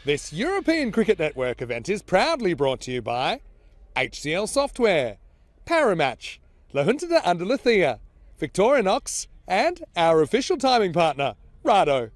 This European Cricket Network event is proudly brought to you by HCL Software, Paramatch, La Junta de Andalucía, Victorinox, and our official timing partner, Rado.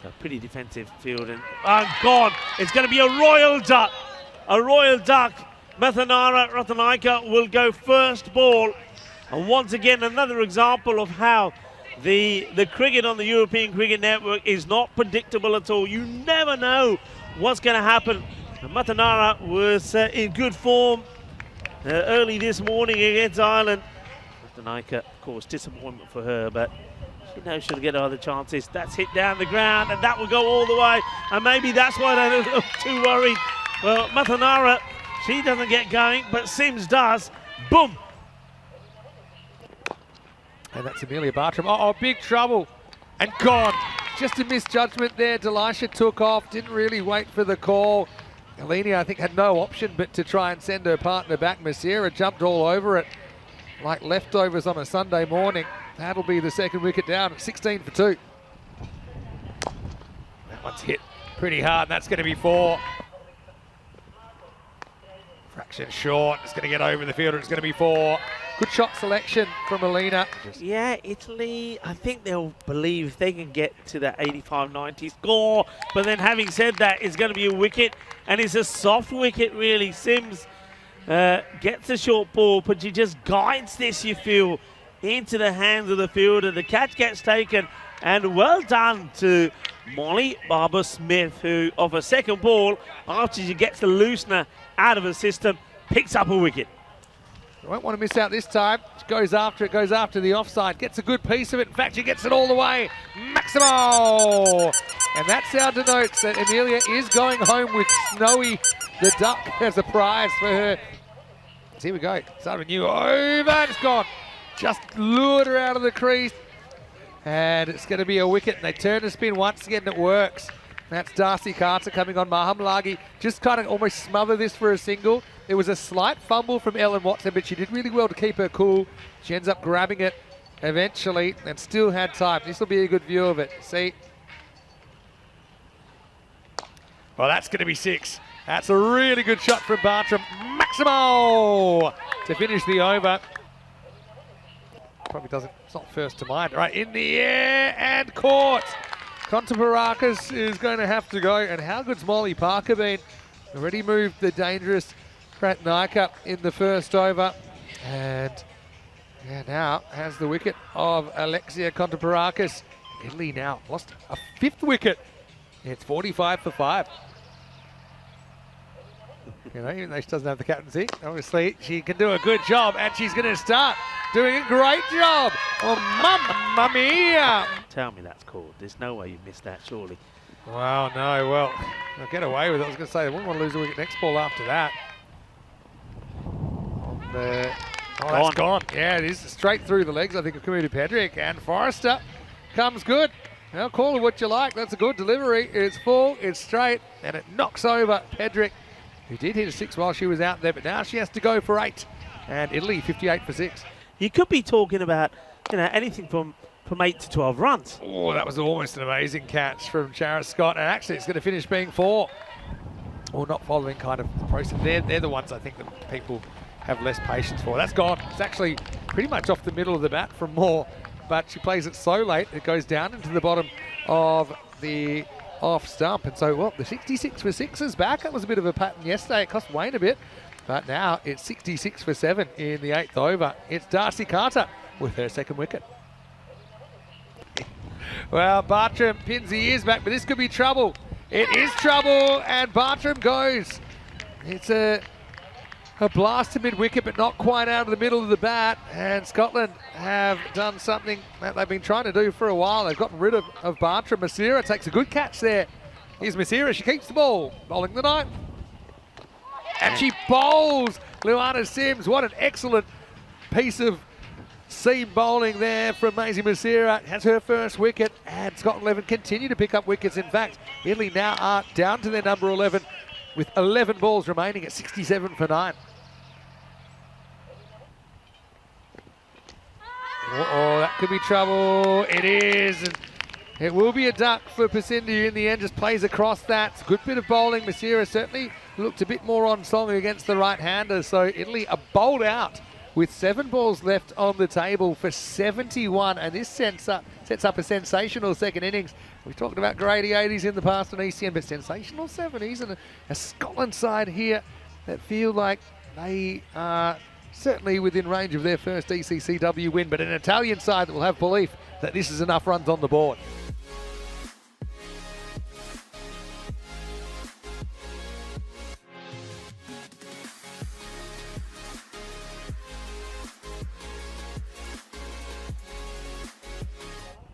So pretty defensive field, and gone. It's going to be a royal duck. A royal duck. Mathanara Ratanaika will go first ball. And once again, another example of how the cricket on the European Cricket Network is not predictable at all. You never know what's going to happen. And Mathanara was in good form early this morning against Ireland. Ratanaika, of course, disappointment for her, but she knows she'll get other chances. That's hit down the ground, and that will go all the way. And maybe that's why they're a little too worried. Well, Mathanara, she doesn't get going, but Sims does. Boom! And that's Amelia Bartram. Oh, big trouble. And gone. Just a misjudgment there. Delisha took off, didn't really wait for the call. Alenia, I think, had no option but to try and send her partner back. Masira jumped all over it like leftovers on a Sunday morning. That'll be the second wicket down at 16 for 2. That one's hit pretty hard, and that's going to be 4. Fraction short, it's going to get over the fielder, it's going to be 4. Good shot selection from Alina. Yeah, Italy, I think they'll believe they can get to that 85-90 score. But then having said that, it's going to be a wicket, and it's a soft wicket really. Sims gets a short ball, but she just guides this, you feel, into the hands of the fielder. The catch gets taken, and well done to Molly Barber-Smith, who, off a second ball, after she gets the loosener out of her system, picks up a wicket. You won't want to miss out this time. She goes after it, goes after the offside, gets a good piece of it. In fact, she gets it all the way. Maximo! And that sound denotes that Amelia is going home with Snowy the duck as a prize for her. So here we go. Start of a new over, and it's gone. Just lured her out of the crease. And it's going to be a wicket. And they turn the spin once again, and it works. That's Darcy Carter coming on. Mahamlagi just kind of almost smother this for a single. There was a slight fumble from Ellen Watson, but she did really well to keep her cool. She ends up grabbing it eventually and still had time. This will be a good view of it. See? Well, that's going to be 6. That's a really good shot from Bartram. Maximo to finish the over. Probably doesn't, it's not first to mind. Right, in the air and caught. Kontaparakis is going to have to go. And how good's Molly Parker been? Already moved the dangerous Ratanaika in the first over. And yeah, now has the wicket of Alexia Kontaparakis. Italy now lost a 5th wicket. It's 45 for 5. You know, even though she doesn't have the captaincy, obviously she can do a good job, and she's going to start doing a great job. Oh, mamma mia! Tell me that's called. There's no way you missed that, surely. Wow, no, well, they'll get away with it. I was going to say, they wouldn't want to lose a wicket next ball after that. Oh, that's gone. Yeah, it is straight through the legs, I think, of Kamuta Pedrick, and Forrester comes good. Now, call it what you like. That's a good delivery. It's full, it's straight, and it knocks over Pedrick, who did hit a 6 while she was out there, but now she has to go for 8. And Italy, 58 for 6. You could be talking about, you know, anything from 8 to 12 runs. Oh, that was almost an amazing catch from Charis Scott, and actually it's going to finish being 4. Or not following kind of the process. They're the ones I think that people have less patience for. That's gone. It's actually pretty much off the middle of the bat from Moore, but she plays it so late, it goes down into the bottom of the off stump. And so, well, the 66 for 6 is back. That was a bit of a pattern yesterday. It cost Wayne a bit, but now it's 66 for 7 in the 8th over. It's Darcy Carter with her second wicket. Well, Bartram pins the ears back, but this could be trouble. It is trouble, and Bartram goes. It's a blast to mid-wicket, but not quite out of the middle of the bat. And Scotland have done something that they've been trying to do for a while. They've gotten rid of Bartram. Masira takes a good catch there. Here's Masira. She keeps the ball. Bowling the 9th. And she bowls Luana Sims. What an excellent piece of seam bowling there from Maisie Masira. Has her first wicket. And Scotland 11 continue to pick up wickets. In fact, Italy now are down to their number 11 with 11 balls remaining at 67 for 9. could be trouble. It is. And it will be a duck for Pasindi in the end, just plays across that. It's a good bit of bowling. Masira certainly looked a bit more on song against the right-hander. So Italy are bowled out with 7 balls left on the table for 71. And this sets up a sensational second innings. We've talked about grade 80s in the past on ECN, but sensational 70s. And a Scotland side here that feel like they are certainly within range of their first ECC-W win, but an Italian side that will have belief that this is enough runs on the board.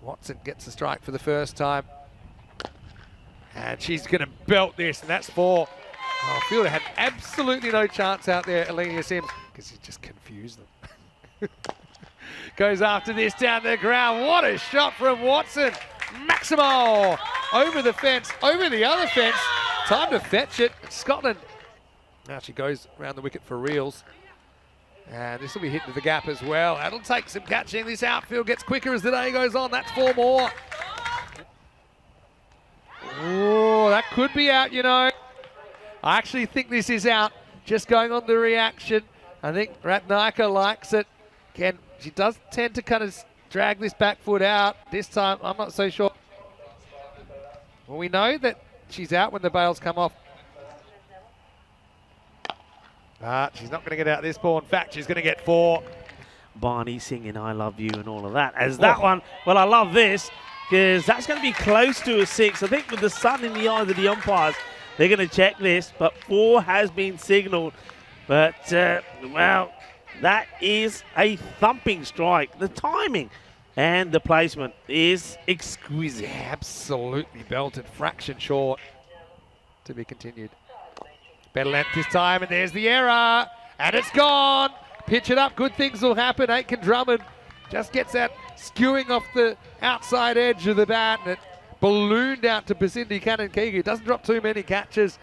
Watson gets a strike for the first time. And she's going to belt this, and that's 4. Oh, Fielder had absolutely no chance out there, Alenia Sims, because he just confused them. Goes after this down the ground. What a shot from Watson. Maximo over the fence, over the other fence. Time to fetch it. Scotland. Now she goes around the wicket for reels. And this will be hit to the gap as well. That'll take some catching. This outfield gets quicker as the day goes on. That's 4 more. Oh, that could be out, you know. I actually think this is out. Just going on the reaction. I think Ratnaika likes it. Again, she does tend to kind of drag this back foot out. This time, I'm not so sure. Well, we know that she's out when the bails come off. She's not going to get out this ball. In fact, she's going to get 4. Barney singing I Love You and all of that. As that one, well, I love this because that's going to be close to a 6. I think with the sun in the eyes of the umpires, they're going to check this, but 4 has been signalled. But, well, that is a thumping strike. The timing and the placement is exquisite. Yeah, absolutely belted. Fraction short. To be continued. Better length this time, and there's the error. And it's gone. Pitch it up. Good things will happen. Aitken Drummond just gets that skewing off the outside edge of the bat, and it ballooned out to Pasindi Kanankigi. It doesn't drop too many catches.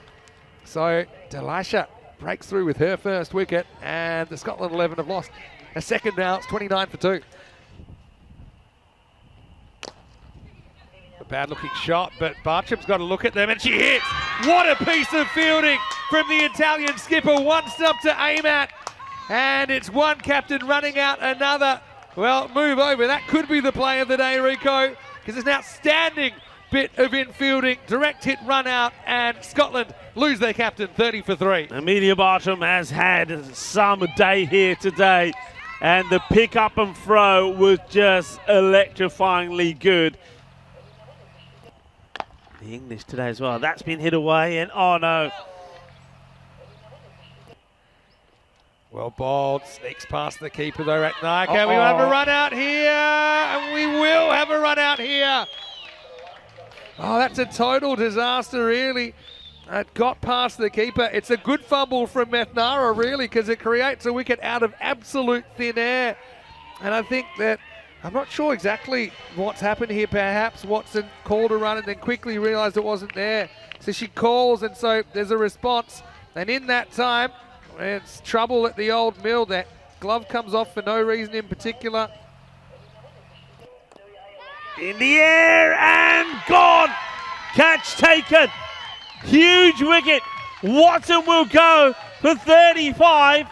So Delisha breaks through with her first wicket, and the Scotland 11 have lost a second now. It's 29 for 2. A bad looking shot, but Bartram's got to look at them, and she hits. What a piece of fielding from the Italian skipper. 1 stump to aim at, and it's one captain running out another. Well, move over. That could be the play of the day, Rico, because it's an outstanding bit of infielding, direct hit run out, and Scotland lose their captain 30 for 3. Amelia Bartram has had some day here today, and the pick up and throw was just electrifyingly good. The English today as well. That's been hit away, and oh no. Well bowled, sneaks past the keeper though, Ratnaika. We will have a run out here, and we will have a run out here. Oh, that's a total disaster, really. It got past the keeper. It's a good fumble from Methnara, really, because it creates a wicket out of absolute thin air. And I think that, I'm not sure exactly what's happened here. Perhaps Watson called a run and then quickly realised it wasn't there. So she calls, and so there's a response. And in that time, it's trouble at the old mill. That glove comes off for no reason in particular. In the air and gone. Catch taken. Huge wicket. Watson will go for 35.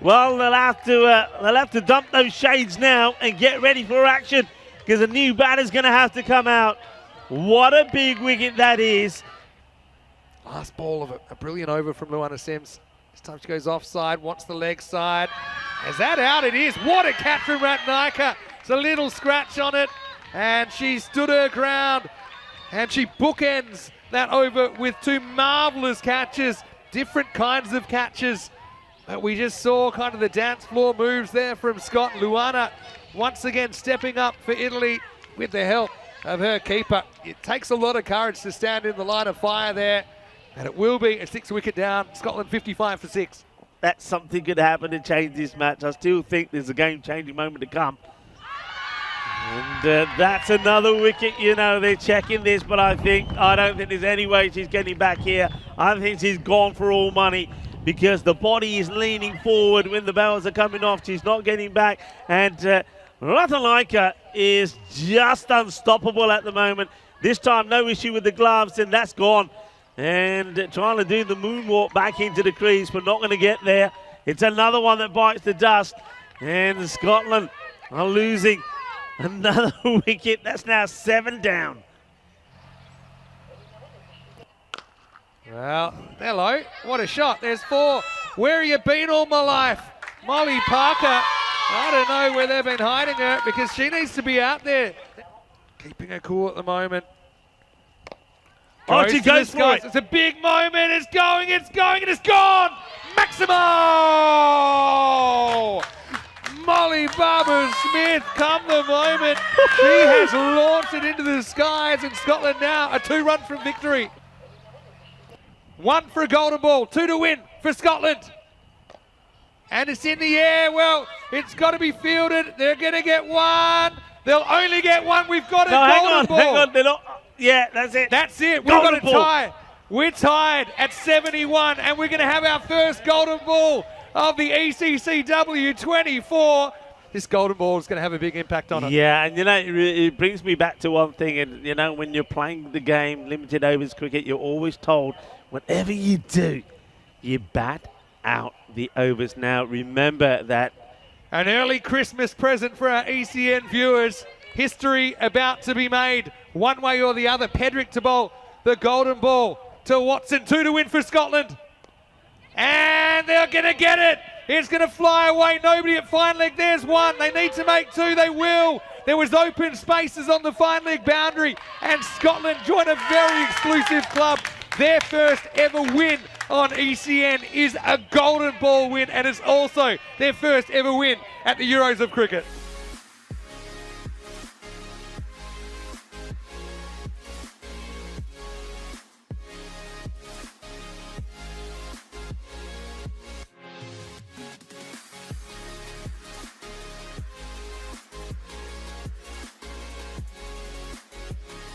Well, they'll have to dump those shades now and get ready for action, because a new batter's going to have to come out. What a big wicket that is. Last ball of a brilliant over from Luana Sims. This time she goes offside, wants the leg side. Is that out? It is. What a catch from Ratnaika. It's a little scratch on it, and she stood her ground, and she bookends that over with 2 marvellous catches, different kinds of catches. But we just saw kind of the dance floor moves there from Scott. Luana once again stepping up for Italy with the help of her keeper. It takes a lot of courage to stand in the line of fire there, and it will be a 6-wicket down. Scotland 55 for 6. That something could happen to change this match. I still think there's a game-changing moment to come. And that's another wicket. You know, they're checking this, but I don't think there's any way she's getting back here. I think she's gone for all money, because the body is leaning forward when the bails are coming off. She's not getting back, and Ratanaika is just unstoppable at the moment. This time, no issue with the gloves, and that's gone. And trying to do the moonwalk back into the crease, but not going to get there. It's another one that bites the dust. And Scotland are losing another wicket. That's now 7 down. Well, hello. What a shot. There's 4. Where have you been all my life? Molly Parker. I don't know where they've been hiding her because she needs to be out there. Keeping her cool at the moment. Oh, she goes for it. It's a big moment. It's going, and it's gone. Maximo! Molly Barber-Smith, come the moment. She has launched it into the skies, and Scotland now a 2-run from victory. 1 for a golden ball, 2 to win for Scotland. And it's in the air. Well, it's got to be fielded. They're going to get 1. They'll only get 1. We've got a golden ball. Hang on. They're not. Yeah, that's it. That's it. We've got a tie. We're tied at 71, and we're going to have our first golden ball of the ECC-W24. This golden ball is going to have a big impact on it. Yeah, and you know, it brings me back to one thing. And you know, when you're playing the game, limited overs cricket, you're always told, whatever you do, you bat out the overs. Now, remember that. An early Christmas present for our ECN viewers. History about to be made one way or the other. Pedrick to bowl the golden ball to Watson. 2 to win for Scotland. And they're going to get it. It's going to fly away. Nobody at fine leg. There's 1. They need to make 2. They will. There was open spaces on the fine leg boundary. And Scotland join a very exclusive club. Their first ever win on ECN is a golden ball win. And it's also their first ever win at the Euros of Cricket.